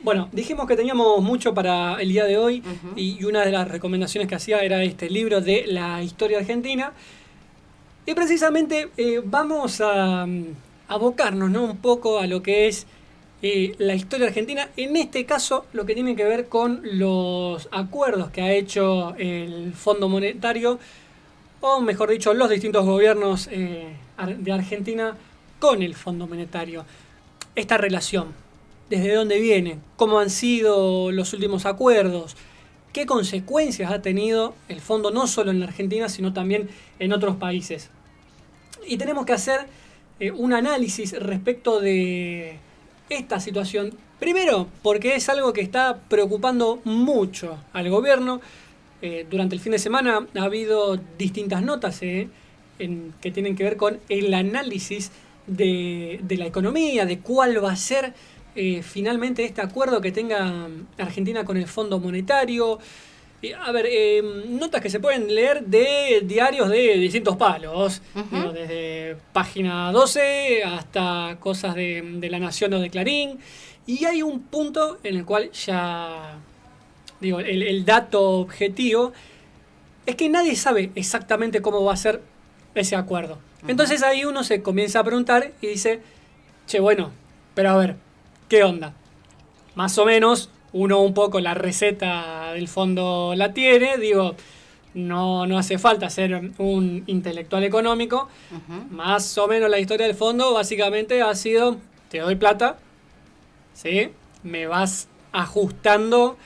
Bueno, dijimos que teníamos mucho para el día de hoy Ujú. y una de las recomendaciones que hacía era este libro de la historia argentina. Y precisamente vamos a abocarnos, ¿no?, un poco a lo que es la historia argentina. En este caso, lo que tiene que ver con los acuerdos que ha hecho el Fondo Monetario, o mejor dicho, los distintos gobiernos de Argentina con el Fondo Monetario. Esta relación, desde dónde viene, cómo han sido los últimos acuerdos, qué consecuencias ha tenido el fondo no solo en la Argentina, sino también en otros países. Y tenemos que hacer un análisis respecto de esta situación. Primero, porque es algo que está preocupando mucho al gobierno. Durante el fin de semana ha habido distintas notas que tienen que ver con el análisis de la economía, de cuál va a ser finalmente este acuerdo que tenga Argentina con el Fondo Monetario. A ver, notas que se pueden leer de diarios de distintos palos, digo, Ujú. desde página 12 hasta cosas de La Nación o de Clarín. Y hay un punto en el cual ya, digo, el dato objetivo es que nadie sabe exactamente cómo va a ser ese acuerdo. Ujú. Entonces ahí uno se comienza a preguntar y dice, che, bueno, pero a ver, ¿qué onda? Más o menos uno un poco la receta del fondo la tiene, digo, no hace falta ser un intelectual económico. Ujú. Más o menos la historia del fondo básicamente ha sido, te doy plata, ¿sí? Me vas ajustando,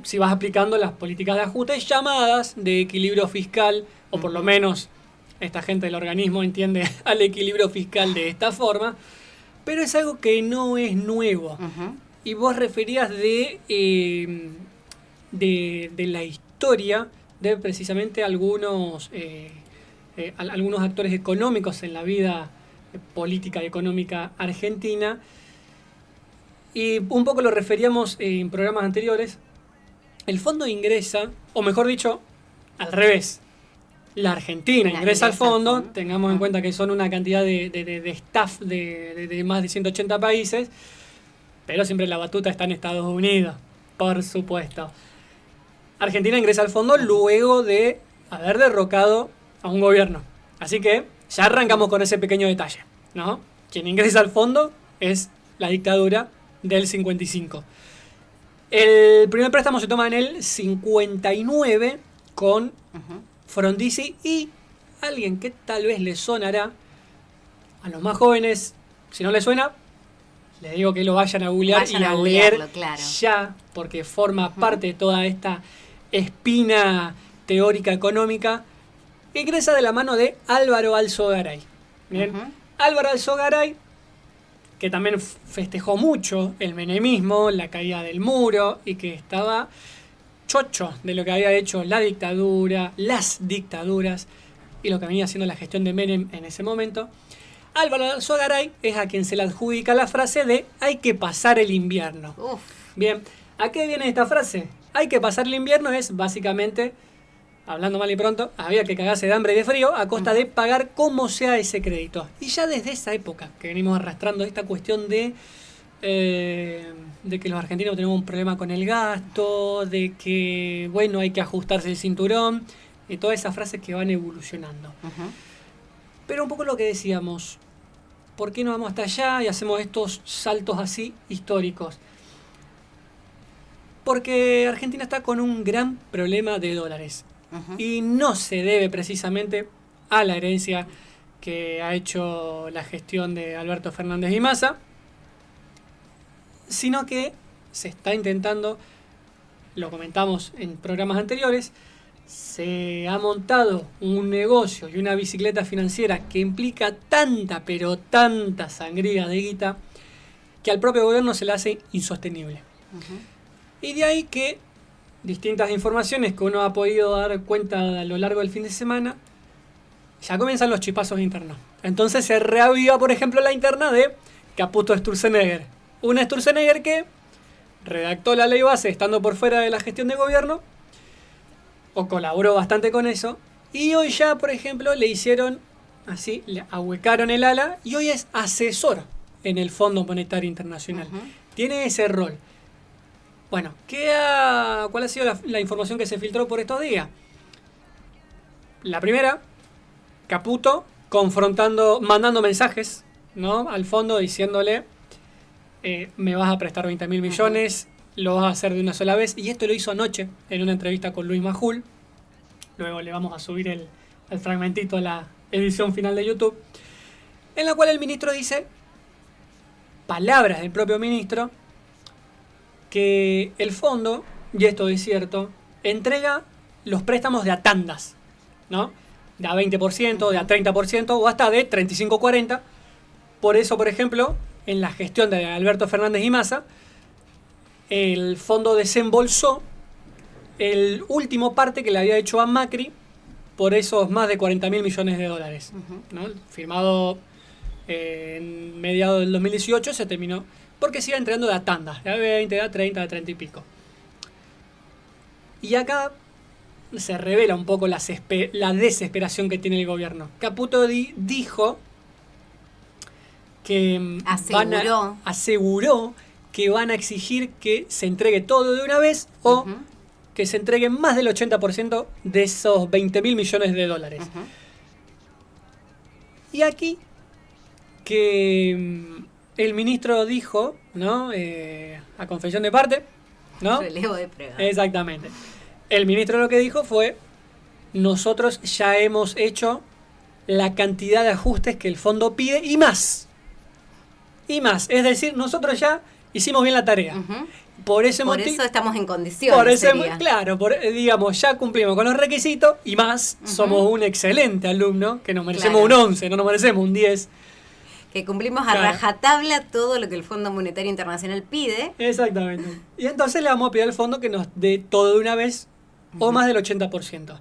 si vas aplicando las políticas de ajuste llamadas de equilibrio fiscal, o por lo Ujú. menos esta gente del organismo entiende al equilibrio fiscal de esta forma, pero es algo que no es nuevo. Ujú. Y vos referías de la historia de precisamente algunos actores económicos en la vida política y económica argentina. Y un poco lo referíamos en programas anteriores. El fondo ingresa, o mejor dicho, al revés. La Argentina ingresa al Ingresa al fondo, fondo. tengamos en Ujú. cuenta que son una cantidad de staff de más de 180 países, pero siempre la batuta está en Estados Unidos, por supuesto. Argentina ingresa al fondo Ujú. luego de haber derrocado a un gobierno. Así que ya Ujú. arrancamos con ese pequeño detalle, ¿no? Quien ingresa al fondo es la dictadura del 55. El primer préstamo se toma en el 59 con Ujú. Frondizi y alguien que tal vez le sonará a los más jóvenes. Si no le suena, les digo que lo vayan a googlear Vayan y a a leer googlearlo, claro. ya, porque forma Ujú. parte de toda esta espina teórica económica. Ingresa de la mano de Álvaro Alzogaray. Bien, Ujú. Álvaro Alzogaray, que también festejó mucho el menemismo, la caída del muro, y que estaba chocho de lo que había hecho la dictadura, las dictaduras, y lo que venía haciendo la gestión de Menem en ese momento. Álvaro Alzogaray es a quien se le adjudica la frase de hay que pasar el invierno. Uf. Bien, ¿a qué viene esta frase? Hay que pasar el invierno es básicamente, hablando mal y pronto, había que cagarse de hambre y de frío a costa de Ujú. pagar como sea ese crédito. Y ya desde esa época que venimos arrastrando esta cuestión de que los argentinos tenemos un problema con el gasto, de que, bueno, hay que ajustarse el cinturón, y todas esas frases que van evolucionando. Ujú. Pero un poco lo que decíamos, ¿por qué no vamos hasta allá y hacemos estos saltos así históricos? Porque Argentina está con un gran problema de dólares. Ujú. Y no se debe precisamente a la herencia que ha hecho la gestión de Alberto Fernández y Massa, sino que se está intentando, lo comentamos en programas anteriores, se ha montado un negocio y una bicicleta financiera que implica tanta, pero tanta sangría de guita, que al propio gobierno se le hace insostenible. Ujú. Y de ahí que distintas informaciones que uno ha podido dar cuenta a lo largo del fin de semana, ya comienzan los chispazos internos. Entonces se reaviva, por ejemplo, la interna de Caputo Sturzenegger. Una Sturzenegger que redactó la ley base estando por fuera de la gestión de gobierno, o colaboró bastante con eso, y hoy ya, por ejemplo, le hicieron así, le ahuecaron el ala, y hoy es asesor en el Fondo Monetario Internacional. Ujú. Tiene ese rol. Bueno, ¿cuál ha sido la información que se filtró por estos días? La primera, Caputo mandando mensajes, ¿no?, al fondo diciéndole, me vas a prestar 20.000 millones, lo vas a hacer de una sola vez. Y esto lo hizo anoche en una entrevista con Luis Majul. Luego le vamos a subir el fragmentito a la edición final de YouTube, en la cual el ministro dice, palabras del propio ministro, que el fondo, y esto es cierto, entrega los préstamos de a tandas, ¿no? De a 20%, de a 30% o hasta de 35-40%. Por eso, por ejemplo, en la gestión de Alberto Fernández y Massa, el fondo desembolsó el último parte que le había hecho a Macri por esos más de 40.000 millones de dólares, ¿no? Firmado en mediados del 2018, se terminó, porque se iba entregando de a tandas, de a 20, de a 30, de a 30 y pico. Y acá se revela un poco la desesperación que tiene el gobierno. Caputo dijo que aseguró que van a exigir que se entregue todo de una vez o que se entregue más del 80% de esos 20.000 millones de dólares. Y aquí que el ministro dijo, ¿no?, a confesión de parte, ¿no? Relevo de prueba. Exactamente. El ministro lo que dijo fue, nosotros ya hemos hecho la cantidad de ajustes que el fondo pide y más. Y más. Es decir, nosotros ya hicimos bien la tarea. Por eso estamos en condiciones. Claro, digamos, ya cumplimos con los requisitos y más. Somos un excelente alumno, que nos merecemos un 11, no nos merecemos un 10. Que cumplimos a rajatabla todo lo que el Fondo Monetario Internacional pide. Exactamente. Y entonces le vamos a pedir al fondo que nos dé todo de una vez o más del 80%.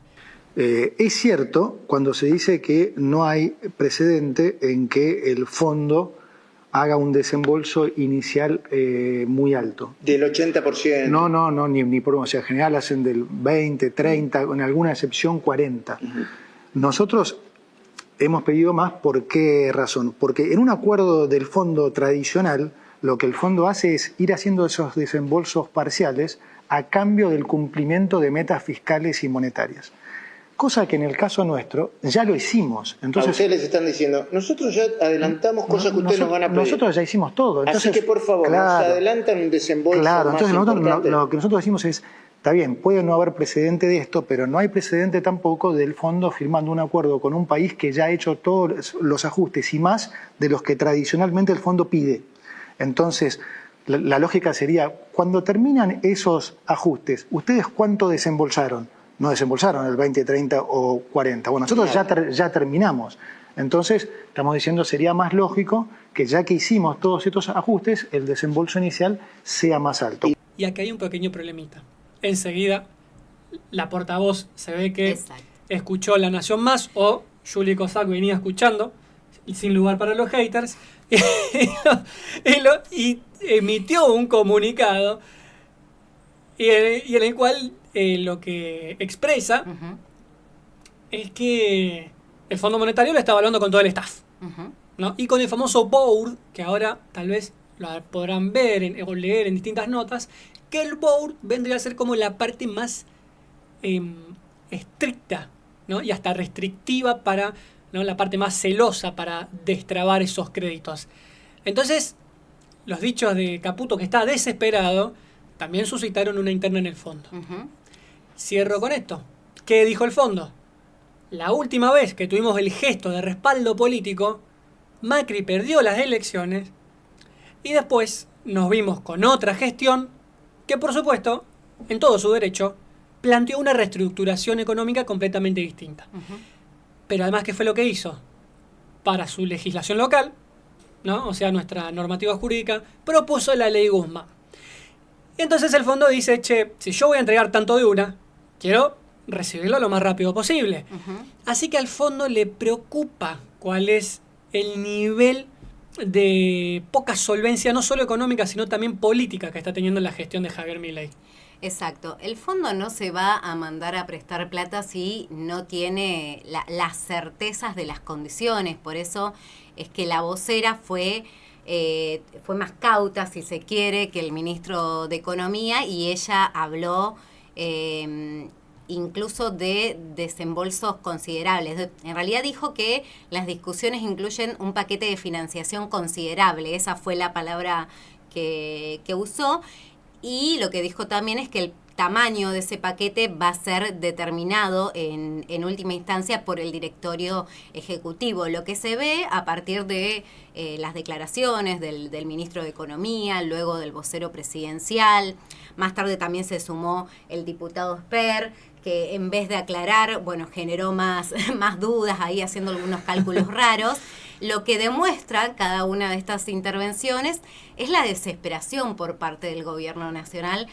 Es cierto cuando se dice que no hay precedente en que el fondo haga un desembolso inicial muy alto. Del 80%. No, ni por, o sea, en general hacen del 20, 30, en alguna excepción 40. Nosotros hemos pedido más, ¿por qué razón? Porque en un acuerdo del fondo tradicional, lo que el fondo hace es ir haciendo esos desembolsos parciales a cambio del cumplimiento de metas fiscales y monetarias. Cosa que en el caso nuestro ya lo hicimos. Entonces, a ustedes les están diciendo, nosotros ya adelantamos cosas que ustedes nos van a pedir. Nosotros ya hicimos todo. Entonces, así que por favor, nos adelantan un desembolso claro, más entonces importante. lo que nosotros decimos es, está bien, puede no haber precedente de esto, pero no hay precedente tampoco del fondo firmando un acuerdo con un país que ya ha hecho todos los ajustes y más de los que tradicionalmente el fondo pide. Entonces, la lógica sería, cuando terminan esos ajustes, ¿ustedes cuánto desembolsaron? No desembolsaron el 20, 30 o 40. Bueno, nosotros ya terminamos. Entonces, estamos diciendo, sería más lógico que ya que hicimos todos estos ajustes, el desembolso inicial sea más alto. Y aquí hay un pequeño problemita. Enseguida, la portavoz se ve que escuchó La Nación Más, o Juli Cossack venía escuchando, sin lugar para los haters, y emitió un comunicado y en el cual lo que expresa es que el Fondo Monetario lo estaba hablando con todo el staff, ¿no? Y con el famoso board, que ahora tal vez lo podrán ver o leer en distintas notas, que el board vendría a ser como la parte más estricta, ¿no?, y hasta restrictiva para, ¿no?, la parte más celosa para destrabar esos créditos. Entonces, los dichos de Caputo, que está desesperado, también suscitaron una interna en el fondo. Cierro con esto. ¿Qué dijo el fondo? La última vez que tuvimos el gesto de respaldo político, Macri perdió las elecciones y después nos vimos con otra gestión que, por supuesto, en todo su derecho, planteó una reestructuración económica completamente distinta. Pero además, ¿qué fue lo que hizo? Para su legislación local, ¿no?, o sea, nuestra normativa jurídica, propuso la ley Guzmán. Y entonces el fondo dice, che, si yo voy a entregar tanto de una, quiero recibirlo lo más rápido posible. Así que al fondo le preocupa cuál es el nivel de poca solvencia, no solo económica, sino también política que está teniendo la gestión de Javier Milei. Exacto. El fondo no se va a mandar a prestar plata si no tiene las certezas de las condiciones. Por eso es que la vocera fue fue más cauta, si se quiere, que el ministro de Economía, y ella habló incluso de desembolsos considerables. En realidad dijo que las discusiones incluyen un paquete de financiación considerable, esa fue la palabra que usó, y lo que dijo también es que el tamaño de ese paquete va a ser determinado en última instancia por el directorio ejecutivo. Lo que se ve a partir de las declaraciones del ministro de Economía, luego del vocero presidencial, más tarde también se sumó el diputado Esper, que en vez de aclarar, bueno, generó más dudas ahí haciendo algunos cálculos raros. Lo que demuestra cada una de estas intervenciones es la desesperación por parte del gobierno nacional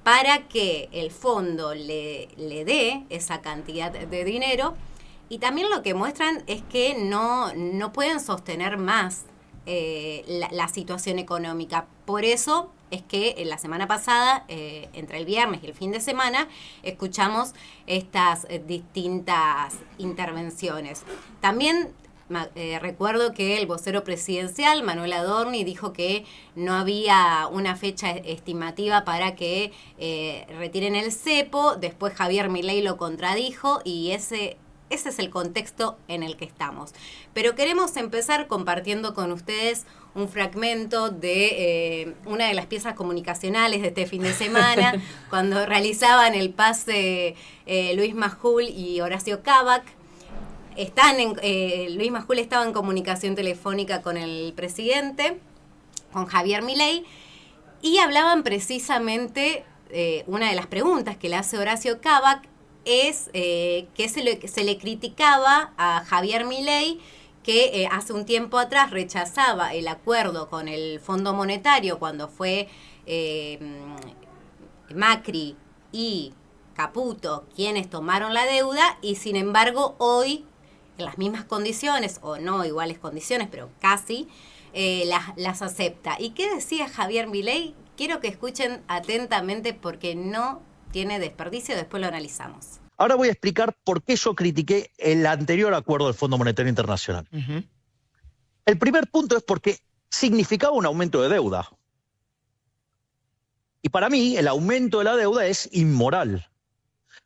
para que el fondo le dé esa cantidad de dinero, y también lo que muestran es que no pueden sostener más la situación económica. Por eso es que la semana pasada, entre el viernes y el fin de semana, escuchamos estas distintas intervenciones. También recuerdo que el vocero presidencial, Manuel Adorni, dijo que no había una fecha estimativa para que retiren el cepo. Después Javier Milei lo contradijo, y ese es el contexto en el que estamos. Pero queremos empezar compartiendo con ustedes un fragmento de una de las piezas comunicacionales de este fin de semana, cuando realizaban el pase Luis Majul y Horacio Cavac. Luis Majul estaba en comunicación telefónica con el presidente, con Javier Milei, y hablaban precisamente, una de las preguntas que le hace Horacio Cavac es que se le criticaba a Javier Milei que hace un tiempo atrás rechazaba el acuerdo con el Fondo Monetario cuando fue Macri y Caputo quienes tomaron la deuda, y sin embargo hoy, en las mismas condiciones, o no iguales condiciones, pero casi, las acepta. ¿Y qué decía Javier Milei? Quiero que escuchen atentamente porque no tiene desperdicio, después lo analizamos. Ahora voy a explicar por qué yo critiqué el anterior acuerdo del Fondo Monetario Internacional. El primer punto es porque significaba un aumento de deuda. Y para mí el aumento de la deuda es inmoral.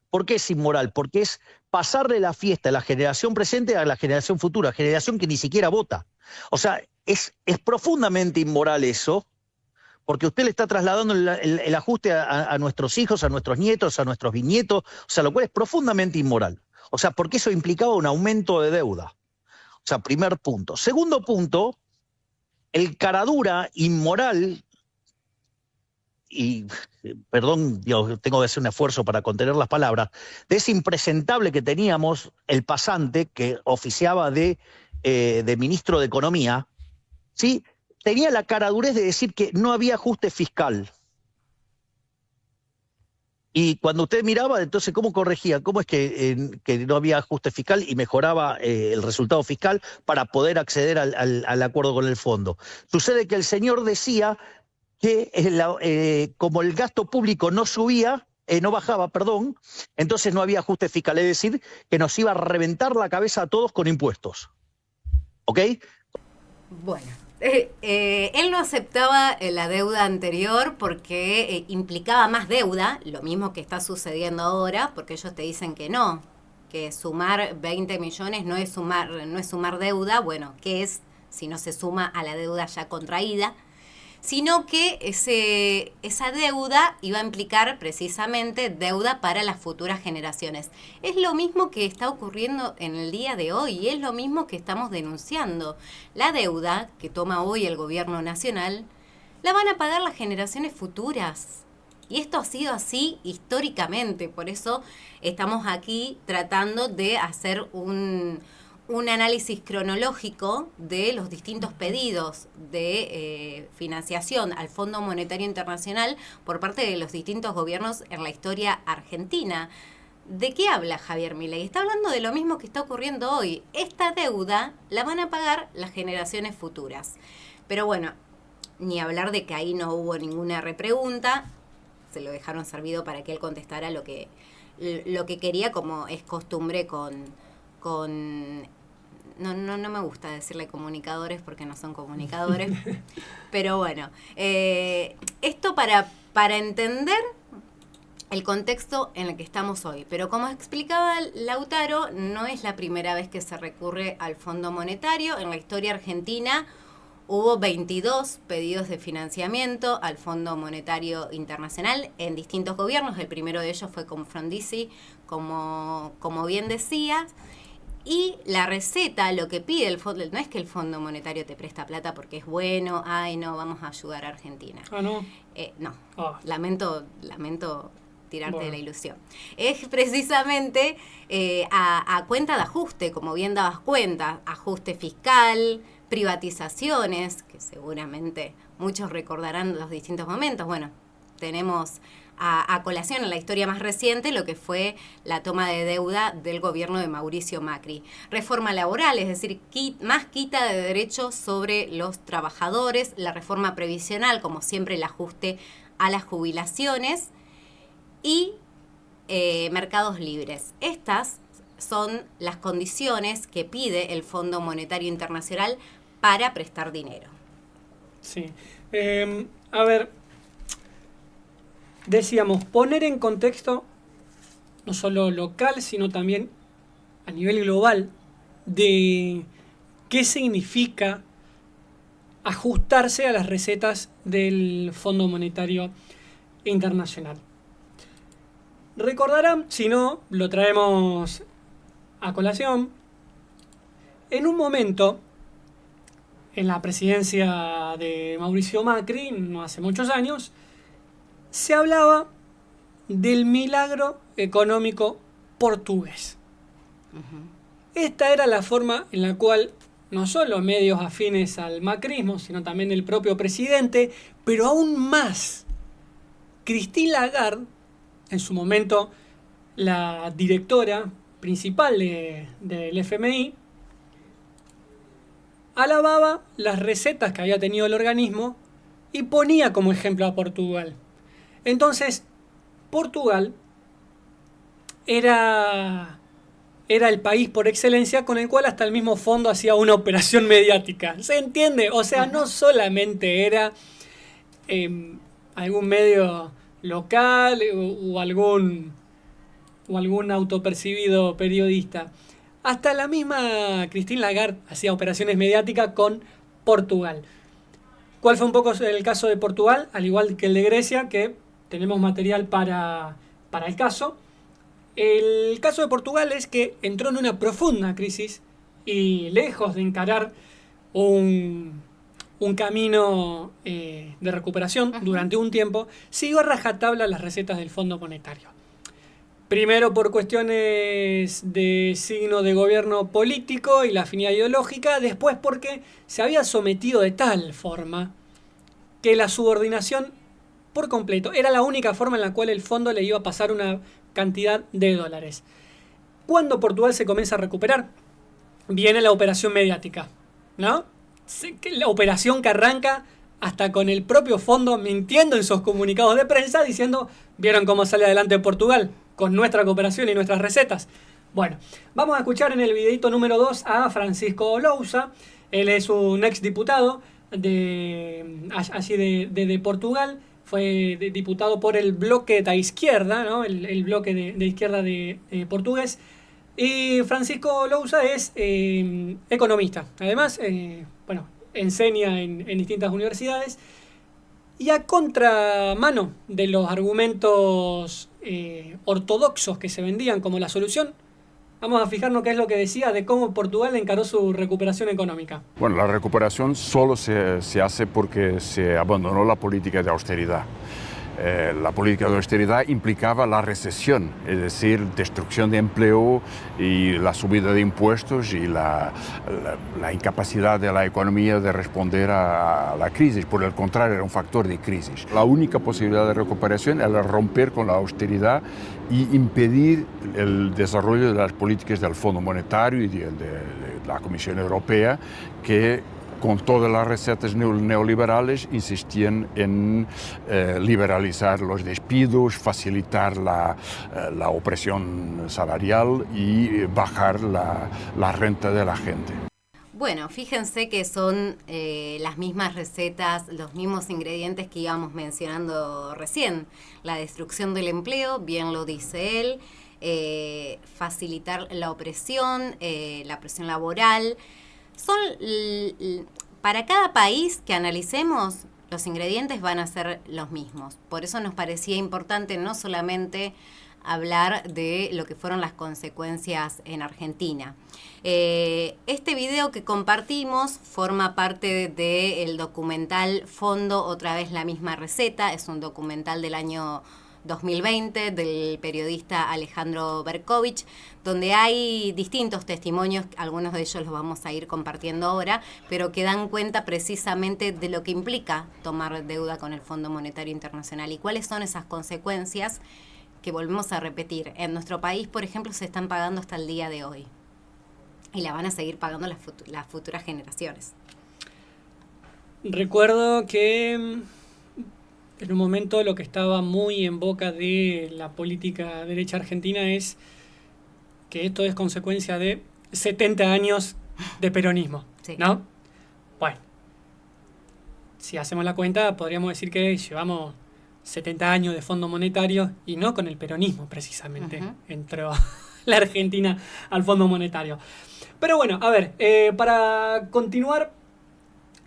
¿Por qué es inmoral? Porque es pasarle la fiesta a la generación presente a la generación futura, generación que ni siquiera vota. O sea, es profundamente inmoral eso, porque usted le está trasladando el ajuste a nuestros hijos, a nuestros nietos, a nuestros bisnietos, o sea, lo cual es profundamente inmoral. O sea, porque eso implicaba un aumento de deuda. O sea, primer punto. Segundo punto, el caradura inmoral, y perdón, yo tengo que hacer un esfuerzo para contener las palabras, de ese impresentable que teníamos, el pasante, que oficiaba de ministro de Economía, ¿sí? Tenía la caradurez de decir que no había ajuste fiscal. Y cuando usted miraba, entonces, ¿cómo corregía? ¿Cómo es que no había ajuste fiscal y mejoraba el resultado fiscal para poder acceder al acuerdo con el fondo? Sucede que el señor decía que como el gasto público no bajaba, entonces no había ajuste fiscal, es decir, que nos iba a reventar la cabeza a todos con impuestos. ¿Ok? Bueno, él no aceptaba la deuda anterior porque implicaba más deuda, lo mismo que está sucediendo ahora, porque ellos te dicen que no, que sumar 20 millones no es sumar deuda. Bueno, ¿qué es si no se suma a la deuda ya contraída? Sino que esa deuda iba a implicar precisamente deuda para las futuras generaciones. Es lo mismo que está ocurriendo en el día de hoy y es lo mismo que estamos denunciando. La deuda que toma hoy el gobierno nacional la van a pagar las generaciones futuras. Y esto ha sido así históricamente, por eso estamos aquí tratando de hacer un análisis cronológico de los distintos pedidos de financiación al Fondo Monetario Internacional por parte de los distintos gobiernos en la historia argentina. ¿De qué habla Javier Milei? Está hablando de lo mismo que está ocurriendo hoy. Esta deuda la van a pagar las generaciones futuras. Pero bueno, ni hablar de que ahí no hubo ninguna repregunta. Se lo dejaron servido para que él contestara lo que quería, como es costumbre con no me gusta decirle comunicadores porque no son comunicadores, pero bueno, esto para entender el contexto en el que estamos hoy. Pero como explicaba Lautaro, no es la primera vez que se recurre al Fondo Monetario. En la historia argentina hubo 22 pedidos de financiamiento al Fondo Monetario Internacional en distintos gobiernos. El primero de ellos fue con Frondizi, como bien decías. Y la receta, lo que pide el fondo, no es que el Fondo Monetario te presta plata porque es bueno, vamos a ayudar a Argentina. Ah, ¿no? No, Ah. lamento tirarte Bueno. de la ilusión. Es precisamente a cuenta de ajuste, como bien dabas cuenta, ajuste fiscal, privatizaciones, que seguramente muchos recordarán los distintos momentos. Bueno, tenemos a colación en la historia más reciente lo que fue la toma de deuda del gobierno de Mauricio Macri. Reforma laboral, es decir, más quita de derechos sobre los trabajadores, la reforma previsional, como siempre el ajuste a las jubilaciones, y mercados libres. Estas son las condiciones que pide el Fondo Monetario Internacional para prestar dinero. Sí. A ver, decíamos, poner en contexto, no solo local, sino también a nivel global, de qué significa ajustarse a las recetas del Fondo Monetario Internacional. Recordarán, si no, lo traemos a colación, en un momento, en la presidencia de Mauricio Macri, no hace muchos años, se hablaba del milagro económico portugués. Esta era la forma en la cual no solo medios afines al macrismo, sino también el propio presidente, pero aún más, Christine Lagarde, en su momento la directora principal del FMI, alababa las recetas que había tenido el organismo y ponía como ejemplo a Portugal. Entonces, Portugal era el país por excelencia con el cual hasta el mismo fondo hacía una operación mediática. ¿Se entiende? O sea, no solamente era algún medio local o algún autopercibido periodista. Hasta la misma Christine Lagarde hacía operaciones mediáticas con Portugal. ¿Cuál fue un poco el caso de Portugal? Al igual que el de Grecia, que tenemos material para el caso. El caso de Portugal es que entró en una profunda crisis y lejos de encarar un camino de recuperación durante un tiempo, siguió a rajatabla las recetas del Fondo Monetario. Primero por cuestiones de signo de gobierno político y la afinidad ideológica, después porque se había sometido de tal forma que la subordinación por completo era la única forma en la cual el fondo le iba a pasar una cantidad de dólares. Cuando Portugal se comienza a recuperar, viene la operación mediática, ¿no? La operación que arranca hasta con el propio fondo mintiendo en sus comunicados de prensa diciendo, ¿vieron cómo sale adelante Portugal? Con nuestra cooperación y nuestras recetas. Bueno, vamos a escuchar en el videito número 2 a Francisco Lousa. Él es un ex diputado de Portugal. Fue diputado por el bloque de izquierda, ¿no? el bloque de izquierda de portugués. Y Francisco Lousa es economista. Además, enseña en distintas universidades. Y a contramano de los argumentos ortodoxos que se vendían como la solución, vamos a fijarnos qué es lo que decía de cómo Portugal encaró su recuperación económica. Bueno, la recuperación solo se hace porque se abandonó la política de austeridad. La política de austeridad implicaba la recesión, es decir, destrucción de empleo y la subida de impuestos y la incapacidad de la economía de responder a la crisis. Por el contrario, era un factor de crisis. La única posibilidad de recuperación era romper con la austeridad y impedir el desarrollo de las políticas del Fondo Monetario y de la Comisión Europea que con todas las recetas neoliberales, insistían en liberalizar los despidos, facilitar la opresión salarial y bajar la renta de la gente. Bueno, fíjense que son las mismas recetas, los mismos ingredientes que íbamos mencionando recién. La destrucción del empleo, bien lo dice él, facilitar la presión laboral. Son, para cada país que analicemos, los ingredientes van a ser los mismos. Por eso nos parecía importante no solamente hablar de lo que fueron las consecuencias en Argentina. Este video que compartimos forma parte del documental Fondo, otra vez la misma receta. Es un documental del año 2020 del periodista Alejandro Berkovich, donde hay distintos testimonios, algunos de ellos los vamos a ir compartiendo ahora, pero que dan cuenta precisamente de lo que implica tomar deuda con el Fondo Monetario Internacional y cuáles son esas consecuencias que volvemos a repetir. En nuestro país, por ejemplo, se están pagando hasta el día de hoy y la van a seguir pagando las futuras generaciones. Recuerdo que en un momento lo que estaba muy en boca de la política derecha argentina es que esto es consecuencia de 70 años de peronismo, Sí. ¿no? Bueno, si hacemos la cuenta, podríamos decir que llevamos 70 años de Fondo Monetario y no con el peronismo, precisamente, entró la Argentina al Fondo Monetario. Pero bueno, a ver, para continuar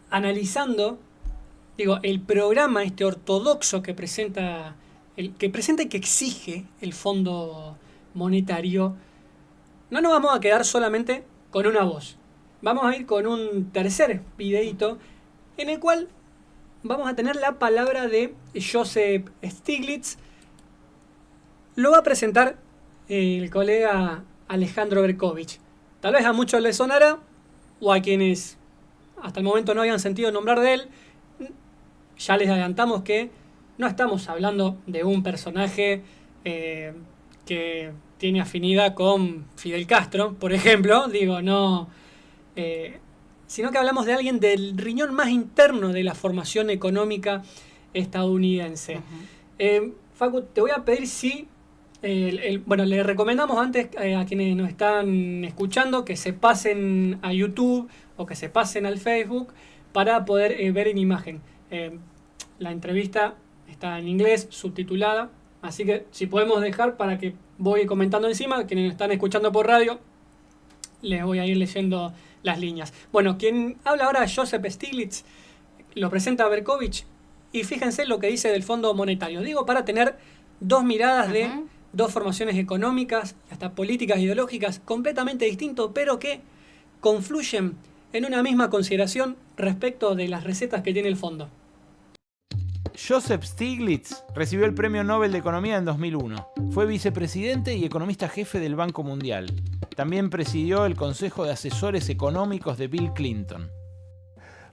analizando, digo, el programa este ortodoxo que presenta y que exige el Fondo Monetario, no nos vamos a quedar solamente con una voz. Vamos a ir con un tercer videíto en el cual vamos a tener la palabra de Joseph Stiglitz. Lo va a presentar el colega Alejandro Berkovich. Tal vez a muchos les sonará, o a quienes hasta el momento no habían sentido nombrar de él. Ya les adelantamos que no estamos hablando de un personaje que tiene afinidad con Fidel Castro, por ejemplo. Digo, no... sino que hablamos de alguien del riñón más interno de la formación económica estadounidense. Facu, te voy a pedir si... bueno, le recomendamos antes a quienes nos están escuchando que se pasen a YouTube o que se pasen al Facebook para poder ver en imagen. La entrevista está en inglés, subtitulada, así que si podemos dejar para que voy comentando encima, quienes nos están escuchando por radio, les voy a ir leyendo las líneas. Bueno, quien habla ahora es Joseph Stiglitz, lo presenta Berkovich, y fíjense lo que dice del Fondo Monetario. Digo, para tener dos miradas de dos formaciones económicas y hasta políticas ideológicas completamente distintas, pero que confluyen en una misma consideración respecto de las recetas que tiene el fondo. Joseph Stiglitz recibió el Premio Nobel de Economía en 2001. Fue vicepresidente y economista jefe del Banco Mundial. También presidió el Consejo de Asesores Económicos de Bill Clinton.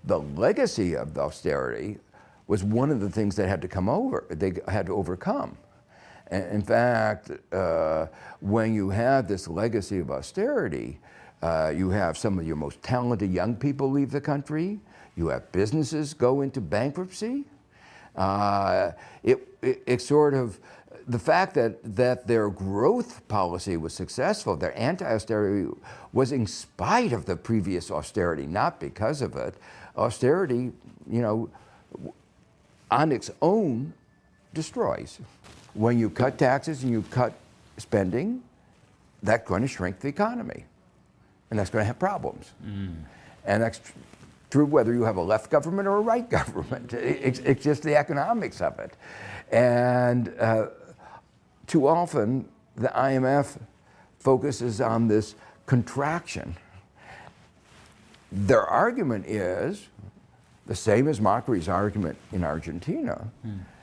The legacy of the austerity was one of the things they had to overcome. In fact, when you have this legacy of austerity, you have some of your most talented young people leave the country. You have businesses go into bankruptcy. It sort of, the fact that their growth policy was successful, their anti-austerity was in spite of the previous austerity, not because of it. Austerity, you know, on its own destroys. When you cut taxes and you cut spending, that's going to shrink the economy. And that's going to have problems. And that's true whether you have a left government or a right government. It's just the economics of it. And too often, the IMF focuses on this contraction. Their argument is the same as Macri's argument in Argentina.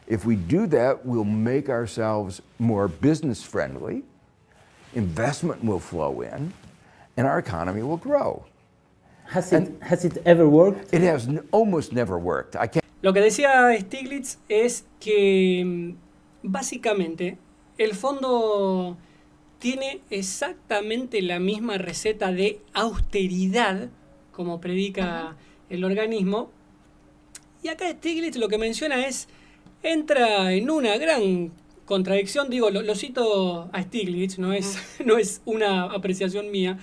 If we do that, we'll make ourselves more business friendly, investment will flow in, and our economy will grow. Has it ever worked? It has almost never worked. Lo que decía Stiglitz es que básicamente el fondo tiene exactamente la misma receta de austeridad como predica el organismo. Y acá Stiglitz lo que menciona entra en una gran contradicción, digo, lo cito a Stiglitz, no es una apreciación mía.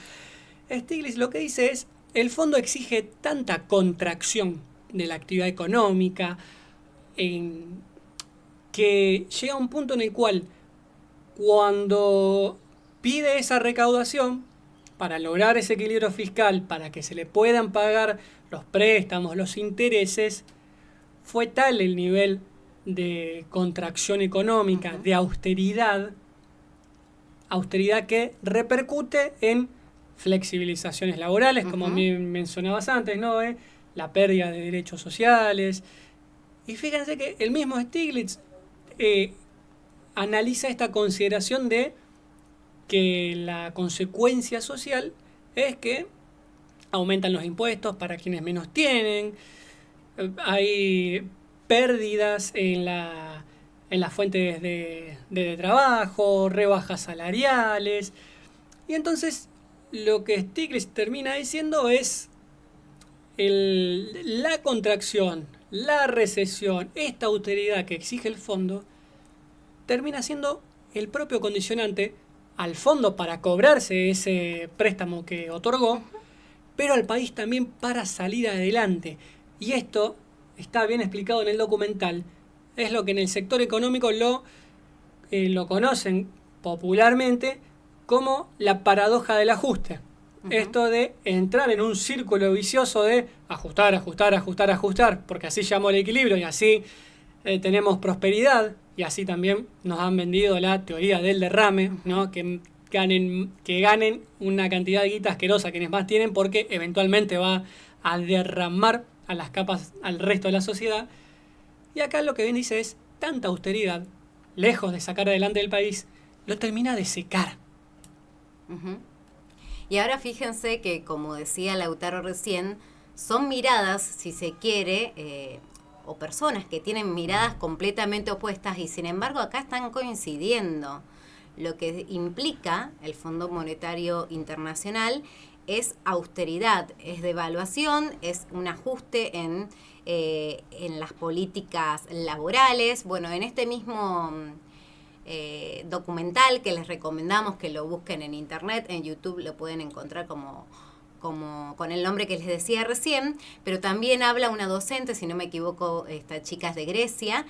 Stiglitz lo que dice es, el fondo exige tanta contracción de la actividad económica, que llega a un punto en el cual cuando pide esa recaudación para lograr ese equilibrio fiscal, para que se le puedan pagar los préstamos, los intereses, fue tal el nivel de contracción económica, de austeridad que repercute en flexibilizaciones laborales, como mencionabas antes, ¿no? La pérdida de derechos sociales. Y fíjense que el mismo Stiglitz analiza esta consideración de que la consecuencia social es que aumentan los impuestos para quienes menos tienen, hay pérdidas en las fuentes de trabajo, rebajas salariales. Y entonces lo que Stiglitz termina diciendo es la contracción, la recesión, esta austeridad que exige el fondo, termina siendo el propio condicionante al fondo para cobrarse ese préstamo que otorgó, pero al país también para salir adelante. Y esto está bien explicado en el documental. Es lo que en el sector económico lo conocen popularmente como la paradoja del ajuste. Esto de entrar en un círculo vicioso de ajustar, ajustar, ajustar, ajustar, porque así llamó el equilibrio y así tenemos prosperidad, y así también nos han vendido la teoría del derrame, ¿no? Que ganen una cantidad de guita asquerosa quienes más tienen, porque eventualmente va a derramar a las capas, al resto de la sociedad. Y acá lo que bien dice es, tanta austeridad, lejos de sacar adelante el país, lo termina de secar. Y ahora fíjense que, como decía Lautaro recién, son miradas, si se quiere, o personas que tienen miradas completamente opuestas, y sin embargo acá están coincidiendo. Lo que implica el Fondo Monetario Internacional es austeridad, es devaluación, es un ajuste en las políticas laborales. Bueno, en este mismo documental que les recomendamos que lo busquen en internet, en YouTube lo pueden encontrar como con el nombre que les decía recién, pero también habla una docente, si no me equivoco, esta chica es de Grecia,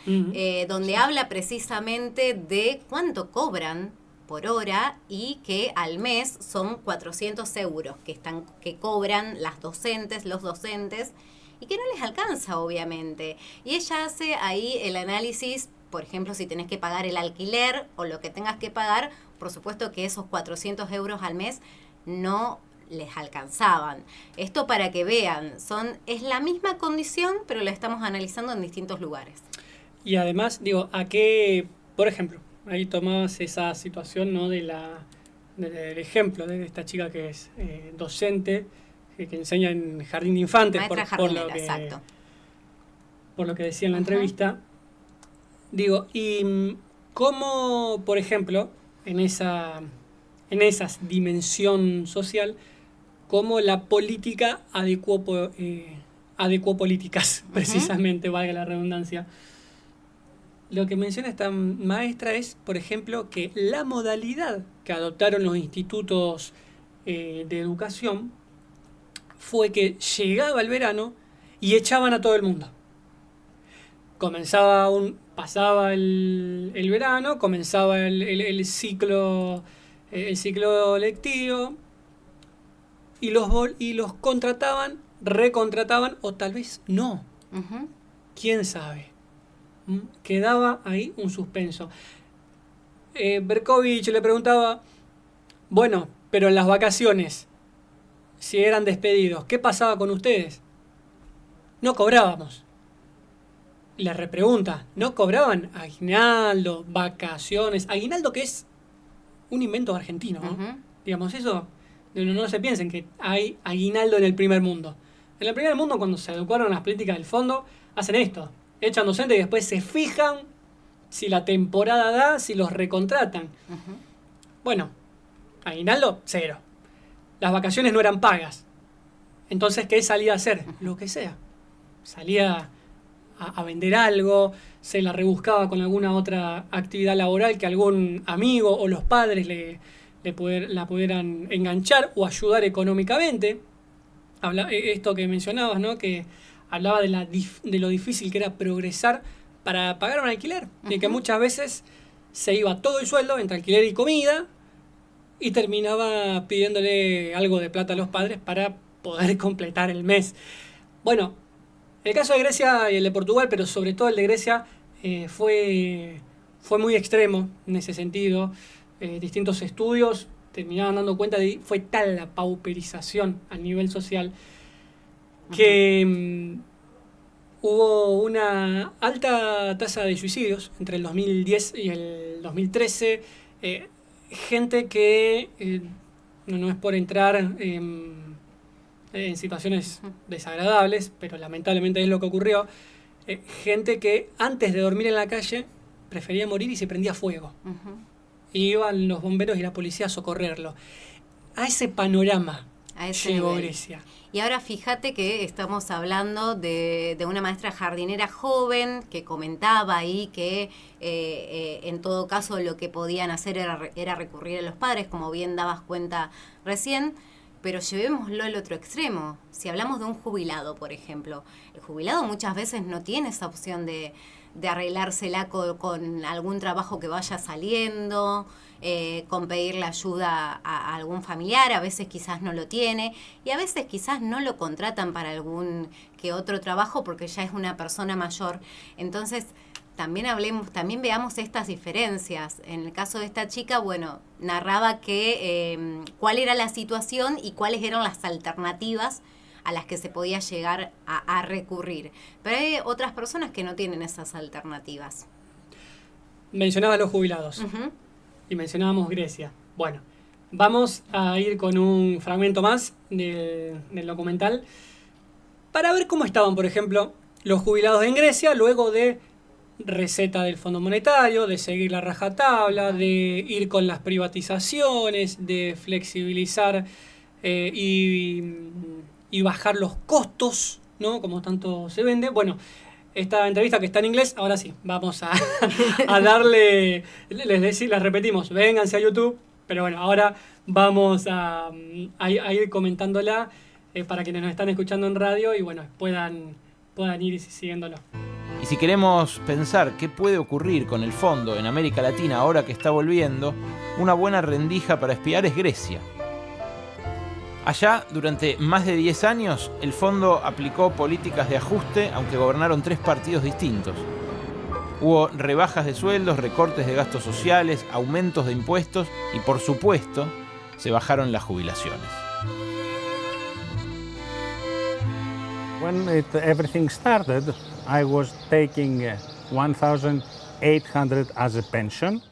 donde habla precisamente de cuánto cobran por hora y que al mes son 400 euros que cobran los docentes, y que no les alcanza, obviamente. Y ella hace ahí el análisis, por ejemplo, si tenés que pagar el alquiler o lo que tengas que pagar, por supuesto que esos 400 euros al mes no les alcanzaban. Esto para que vean, es la misma condición, pero la estamos analizando en distintos lugares. Y además, digo, ¿a qué, por ejemplo, ahí tomabas esa situación, ¿no? del ejemplo de esta chica que es docente, que enseña en jardín de infantes, exacto. Por lo que decía en la entrevista. Digo, y cómo, por ejemplo, en esa dimensión social, cómo la política adecuó políticas, precisamente, valga la redundancia. Lo que menciona esta maestra es, por ejemplo, que la modalidad que adoptaron los institutos de educación fue que llegaba el verano y echaban a todo el mundo. Pasaba el verano, comenzaba el ciclo lectivo, y los contrataban, recontrataban, o tal vez no. ¿Quién sabe? Quedaba ahí un suspenso. Berkovich le preguntaba, bueno, pero en las vacaciones, si eran despedidos, ¿qué pasaba con ustedes? No cobrábamos. Le repregunta, ¿no cobraban aguinaldo, vacaciones? Aguinaldo, que es un invento argentino, ¿no? Digamos, eso, no se piensen que hay aguinaldo en el primer mundo. En el primer mundo, cuando se adecuaron las políticas del fondo, hacen esto. Echan docentes y después se fijan si la temporada da, si los recontratan. Bueno, aguinaldo, cero. Las vacaciones no eran pagas. Entonces, ¿qué salía a hacer? Lo que sea. Salía a vender algo, se la rebuscaba con alguna otra actividad laboral que algún amigo o los padres la pudieran enganchar o ayudar económicamente. Esto que mencionabas, ¿no? Que hablaba de lo difícil que era progresar para pagar un alquiler. Y que muchas veces se iba todo el sueldo entre alquiler y comida y terminaba pidiéndole algo de plata a los padres para poder completar el mes. Bueno, el caso de Grecia y el de Portugal, pero sobre todo el de Grecia, fue muy extremo en ese sentido. Distintos estudios terminaban dando cuenta de que fue tal la pauperización a nivel social que hubo una alta tasa de suicidios entre el 2010 y el 2013. Gente que, no es por entrar en situaciones desagradables, pero lamentablemente es lo que ocurrió, gente que antes de dormir en la calle prefería morir y se prendía fuego. Y iban los bomberos y la policía a socorrerlo. A ese panorama llegó Grecia. Y ahora fíjate que estamos hablando de una maestra jardinera joven que comentaba ahí que en todo caso lo que podían hacer era recurrir a los padres, como bien dabas cuenta recién, pero llevémoslo al otro extremo. Si hablamos de un jubilado, por ejemplo, el jubilado muchas veces no tiene esa opción de arreglársela con algún trabajo que vaya saliendo, con pedirle ayuda a algún familiar, a veces quizás no lo tiene, y a veces quizás no lo contratan para algún que otro trabajo porque ya es una persona mayor. Entonces, también veamos estas diferencias. En el caso de esta chica, bueno, narraba que cuál era la situación y cuáles eran las alternativas a las que se podía llegar a recurrir. Pero hay otras personas que no tienen esas alternativas. Mencionabas los jubilados y mencionábamos Grecia. Bueno, vamos a ir con un fragmento más del documental para ver cómo estaban, por ejemplo, los jubilados en Grecia luego de receta del Fondo Monetario, de seguir la rajatabla, de ir con las privatizaciones, de flexibilizar y bajar los costos, ¿no? Como tanto se vende. Bueno, esta entrevista que está en inglés, ahora sí, vamos a darle, les repetimos, vénganse a YouTube, pero bueno, ahora vamos a ir comentándola para quienes nos están escuchando en radio y bueno, puedan ir siguiéndolo. Y si queremos pensar qué puede ocurrir con el fondo en América Latina ahora que está volviendo, una buena rendija para espiar es Grecia. Allá, durante más de 10 años, el fondo aplicó políticas de ajuste, aunque gobernaron 3 partidos distintos. Hubo rebajas de sueldos, recortes de gastos sociales, aumentos de impuestos y, por supuesto, se bajaron las jubilaciones. When everything started, I was taking 1,800 as a pension.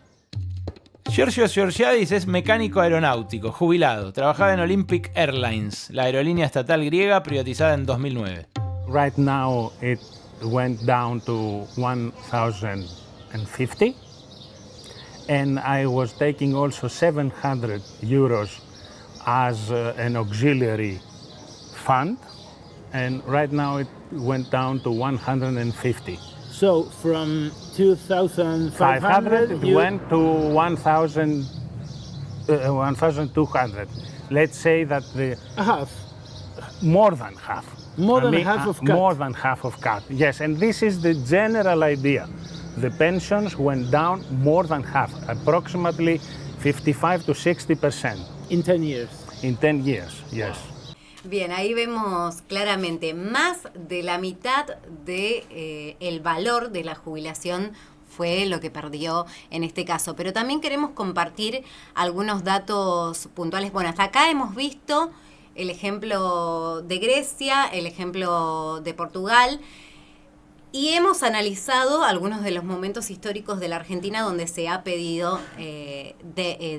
Georgios Georgiadis es mecánico aeronáutico, jubilado. Trabajaba en Olympic Airlines, la aerolínea estatal griega privatizada en 2009. Right now it went down to 1,050. And I was taking also 700 euros as an auxiliary fund. And right now it went down to 150. So from 2,500 it went to 1,200. Let's say that half. More than half. More than half of cut. More than half of cut. Yes, and this is the general idea. The pensions went down more than half, approximately 55 to 60%. In 10 years. In 10 years, yes. Bien, ahí vemos claramente más de la mitad de el valor de la jubilación fue lo que perdió en este caso. Pero también queremos compartir algunos datos puntuales. Bueno, hasta acá hemos visto el ejemplo de Grecia, el ejemplo de Portugal, y hemos analizado algunos de los momentos históricos de la Argentina donde se ha pedido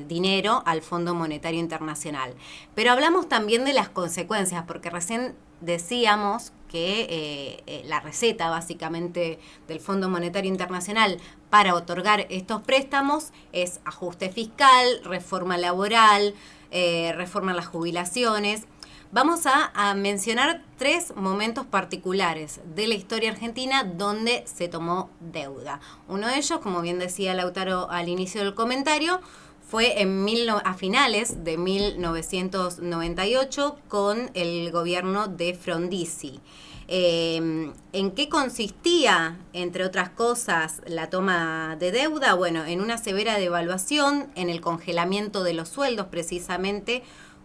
dinero al Fondo Monetario Internacional. Pero hablamos también de las consecuencias, porque recién decíamos que la receta básicamente del Fondo Monetario Internacional para otorgar estos préstamos es ajuste fiscal, reforma laboral, reforma a las jubilaciones. Vamos a mencionar 3 momentos particulares de la historia argentina donde se tomó deuda. Uno de ellos, como bien decía Lautaro al inicio del comentario, fue a finales de 1998 con el gobierno de Frondizi. ¿En qué consistía, entre otras cosas, la toma de deuda? Bueno, en una severa devaluación, en el congelamiento de los sueldos precisamente,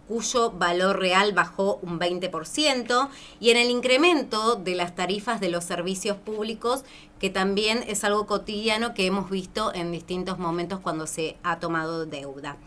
cuyo valor real bajó un 20%, y en el incremento de las tarifas de los servicios públicos, que también es algo cotidiano que hemos visto en distintos momentos cuando se ha tomado deuda.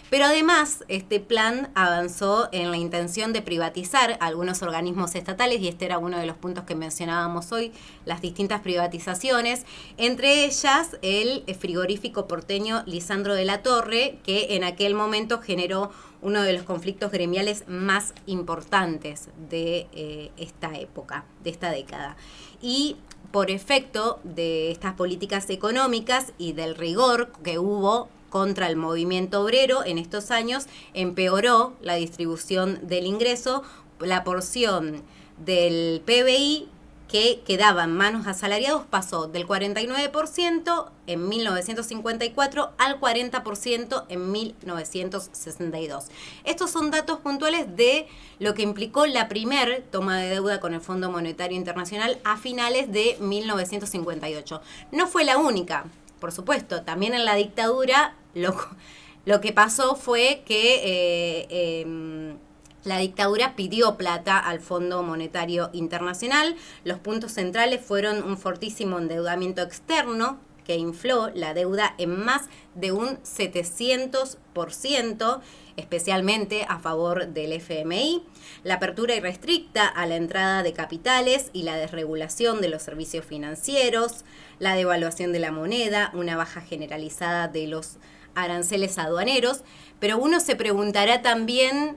Pero además, este plan avanzó en la intención de privatizar algunos organismos estatales, y este era uno de los puntos que mencionábamos hoy, las distintas privatizaciones, entre ellas el frigorífico porteño Lisandro de la Torre, que en aquel momento generó uno de los conflictos gremiales más importantes de esta época, de esta década. Y por efecto de estas políticas económicas y del rigor que hubo contra el movimiento obrero en estos años, empeoró la distribución del ingreso, la porción del PBI que quedaba en manos asalariados pasó del 49% en 1954 al 40% en 1962. Estos son datos puntuales de lo que implicó la primer toma de deuda con el Fondo Monetario Internacional a finales de 1958. No fue la única, por supuesto. También en la dictadura lo que pasó fue que la dictadura pidió plata al Fondo Monetario Internacional. Los puntos centrales fueron un fortísimo endeudamiento externo que infló la deuda en más de un 700%, especialmente a favor del FMI, la apertura irrestricta a la entrada de capitales y la desregulación de los servicios financieros, la devaluación de la moneda, una baja generalizada de los aranceles aduaneros. Pero uno se preguntará también,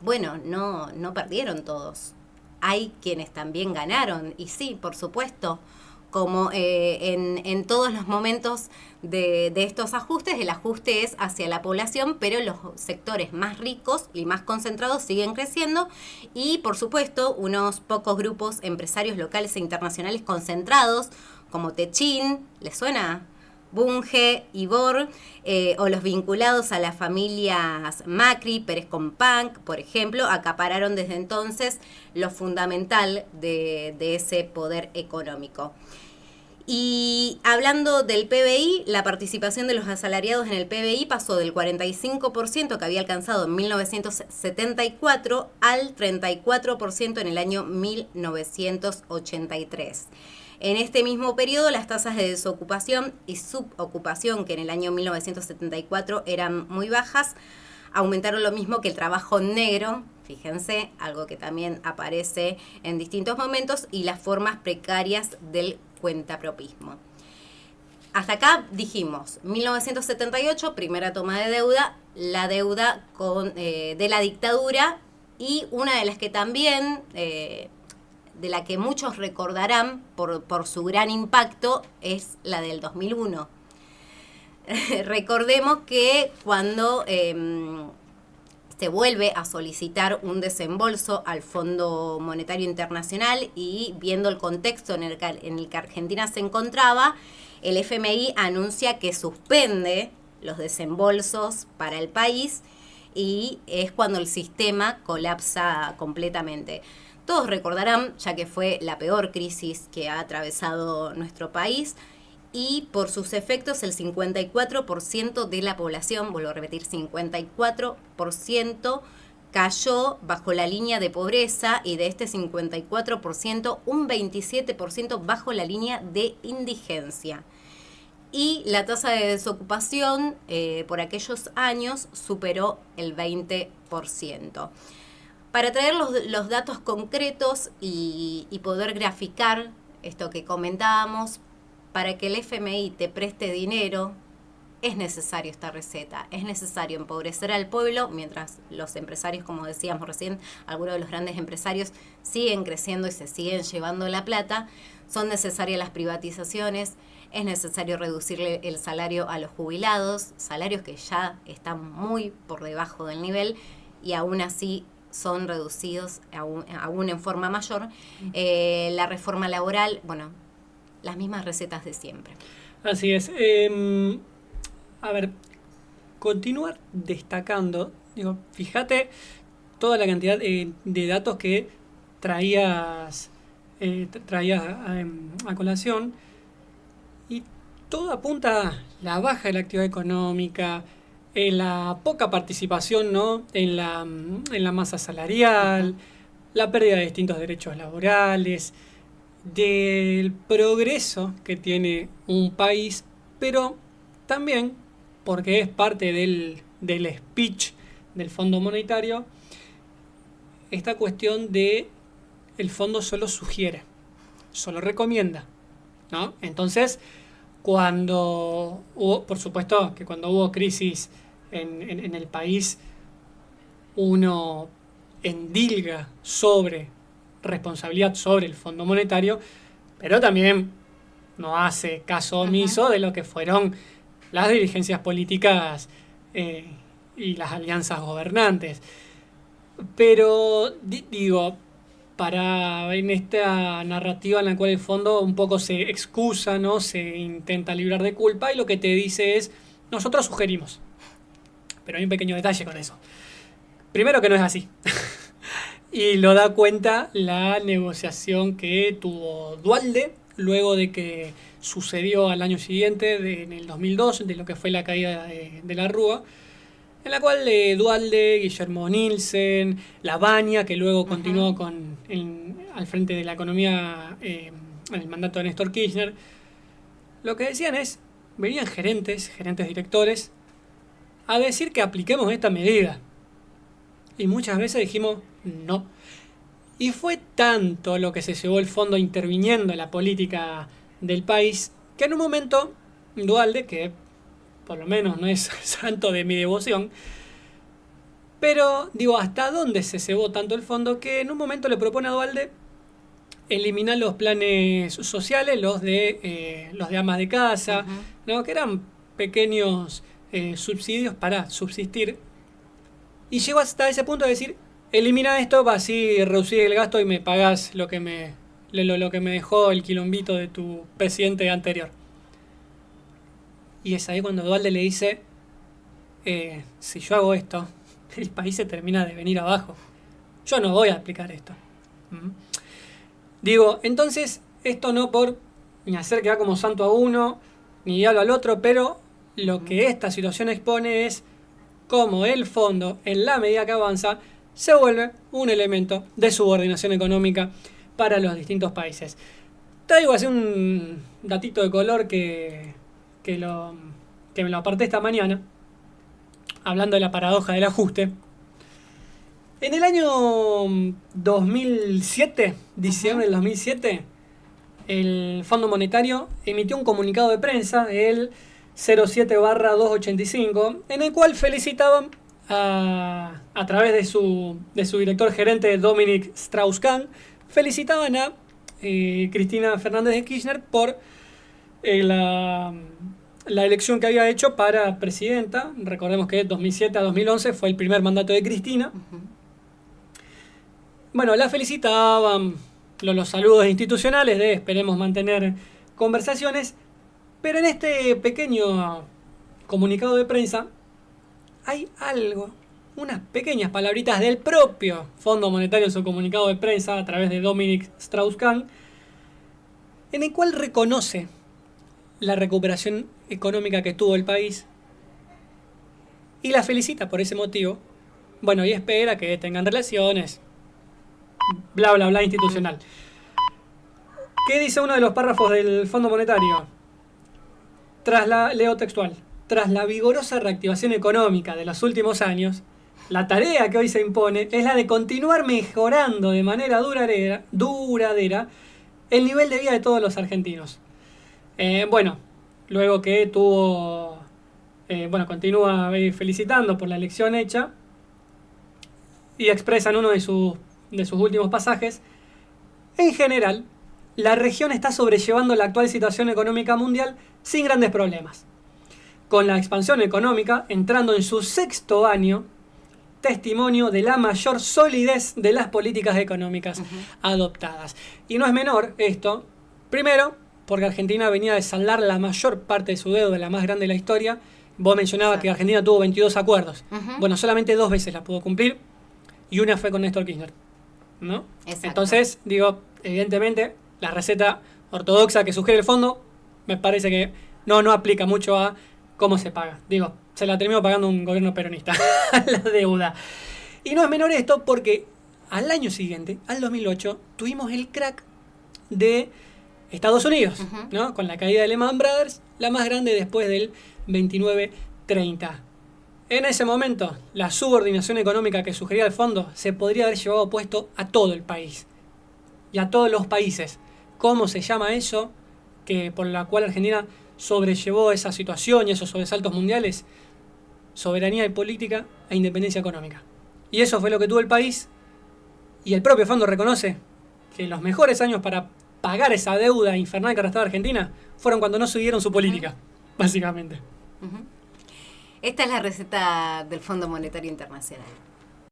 bueno, no perdieron todos. Hay quienes también ganaron, y sí, por supuesto, como en todos los momentos de estos ajustes, el ajuste es hacia la población, pero los sectores más ricos y más concentrados siguen creciendo, y por supuesto unos pocos grupos empresarios locales e internacionales concentrados, como Techin, ¿les suena? Bunge, Ibor, o los vinculados a las familias Macri, Pérez Companc, por ejemplo, acapararon desde entonces lo fundamental de ese poder económico. Y hablando del PBI, la participación de los asalariados en el PBI pasó del 45% que había alcanzado en 1974 al 34% en el año 1983. En este mismo periodo, las tasas de desocupación y subocupación, que en el año 1974 eran muy bajas, aumentaron lo mismo que el trabajo negro, fíjense, algo que también aparece en distintos momentos, y las formas precarias del cuentapropismo. Hasta acá dijimos, 1978, primera toma de deuda, la deuda de la dictadura, y una de las que también de la que muchos recordarán por su gran impacto, es la del 2001. Recordemos que cuando se vuelve a solicitar un desembolso al Fondo Monetario Internacional, y viendo el contexto en el que Argentina se encontraba, el FMI anuncia que suspende los desembolsos para el país, y es cuando el sistema colapsa completamente. Todos recordarán, ya que fue la peor crisis que ha atravesado nuestro país, y por sus efectos el 54% de la población, vuelvo a repetir, 54% cayó bajo la línea de pobreza, y de este 54%, un 27% bajo la línea de indigencia. Y la tasa de desocupación por aquellos años superó el 20%. Para traer los datos concretos y poder graficar esto que comentábamos, para que el FMI te preste dinero, es necesario esta receta. Es necesario empobrecer al pueblo, mientras los empresarios, como decíamos recién, algunos de los grandes empresarios siguen creciendo y se siguen llevando la plata. Son necesarias las privatizaciones, es necesario reducirle el salario a los jubilados, salarios que ya están muy por debajo del nivel, y aún así son reducidos aún en forma mayor. La reforma laboral, bueno, las mismas recetas de siempre. Así es. A ver, continuar destacando, digo, fíjate toda la cantidad de datos que traías a colación, y todo apunta a la baja de la actividad económica, la poca participación, ¿no?, en la masa salarial, la pérdida de distintos derechos laborales, del progreso que tiene un país, pero también, porque es parte del speech del Fondo Monetario, esta cuestión de el fondo solo sugiere, solo recomienda, ¿no? Entonces, cuando hubo, por supuesto, que cuando hubo crisis en el país, uno endilga sobre responsabilidad sobre el Fondo Monetario, pero también no hace caso omiso de lo que fueron las dirigencias políticas y las alianzas gobernantes. Pero digo, en esta narrativa en la cual el fondo un poco se excusa, ¿no?, se intenta librar de culpa, y lo que te dice es: nosotros sugerimos. Pero hay un pequeño detalle con eso. Primero, que no es así. Y lo da cuenta la negociación que tuvo Duhalde luego de que sucedió al año siguiente, en el 2002, de lo que fue la caída de la Rúa, en la cual Duhalde, Guillermo Nielsen, Lavagna, que luego continuó al frente de la economía en el mandato de Néstor Kirchner, lo que decían es: venían gerentes directores, a decir que apliquemos esta medida. Y muchas veces dijimos no. Y fue tanto lo que se llevó el fondo interviniendo en la política del país, que en un momento Duhalde, que por lo menos no es santo de mi devoción, pero digo, hasta dónde se cebó tanto el fondo, que en un momento le propone a Duhalde eliminar los planes sociales, los de amas de casa, ¿no?, que eran pequeños subsidios para subsistir. Y llegó hasta ese punto de decir: elimina esto para así reducir el gasto y me pagás lo que me dejó el quilombito de tu presidente anterior. Y es ahí cuando Duhalde le dice: si yo hago esto, el país se termina de venir abajo. Yo no voy a aplicar esto. Digo, entonces, esto no por ni hacer quedar como santo a uno, ni diablo al otro, pero lo que esta situación expone es cómo el fondo, en la medida que avanza, se vuelve un elemento de subordinación económica para los distintos países. Traigo así un datito de color que me lo aparté esta mañana, hablando de la paradoja del ajuste. En el año 2007, diciembre del 2007, el Fondo Monetario emitió un comunicado de prensa, el 07/285, en el cual felicitaban a través de su director gerente Dominic Strauss-Kahn, felicitaban a Cristina Fernández de Kirchner por la elección que había hecho para presidenta. Recordemos que de 2007 a 2011 fue el primer mandato de Cristina. Bueno, la felicitaban, los saludos institucionales de esperemos mantener conversaciones, pero en este pequeño comunicado de prensa hay algo, unas pequeñas palabritas del propio Fondo Monetario en su comunicado de prensa a través de Dominic Strauss-Kahn, en el cual reconoce la recuperación económica que tuvo el país y la felicita por ese motivo. Bueno, y espera que tengan relaciones, bla bla bla institucional. ¿Qué dice uno de los párrafos del Fondo Monetario? Leo textual: tras la vigorosa reactivación económica de los últimos años, la tarea que hoy se impone es la de continuar mejorando de manera duradera el nivel de vida de todos los argentinos. Bueno, luego que continúa felicitando por la elección hecha y expresa en uno de sus últimos pasajes: en general, la región está sobrellevando la actual situación económica mundial sin grandes problemas. Con la expansión económica entrando en su 6º año testimonio de la mayor solidez de las políticas económicas adoptadas. Y no es menor esto, primero, porque Argentina venía de saldar la mayor parte de su deuda, la más grande de la historia. Vos mencionabas que Argentina tuvo 22 acuerdos. Bueno, solamente 2 veces la pudo cumplir y una fue con Néstor Kirchner, ¿no? Exacto. Entonces, digo, evidentemente, la receta ortodoxa que sugiere el fondo me parece que no aplica mucho a cómo se paga. Digo, se la terminó pagando un gobierno peronista, la deuda. Y no es menor esto porque al año siguiente, al 2008, tuvimos el crack de Estados Unidos, ¿no? Con la caída de Lehman Brothers, la más grande después del 29-30. En ese momento, la subordinación económica que sugería el fondo se podría haber llevado puesto a todo el país y a todos los países. ¿Cómo se llama eso? Que por la cual Argentina sobrellevó esa situación y esos sobresaltos mundiales. Soberanía y política e independencia económica. Y eso fue lo que tuvo el país. Y el propio fondo reconoce que los mejores años para pagar esa deuda infernal que arrastraba Argentina fueron cuando no siguieron su política, básicamente. Esta es la receta del Fondo Monetario Internacional.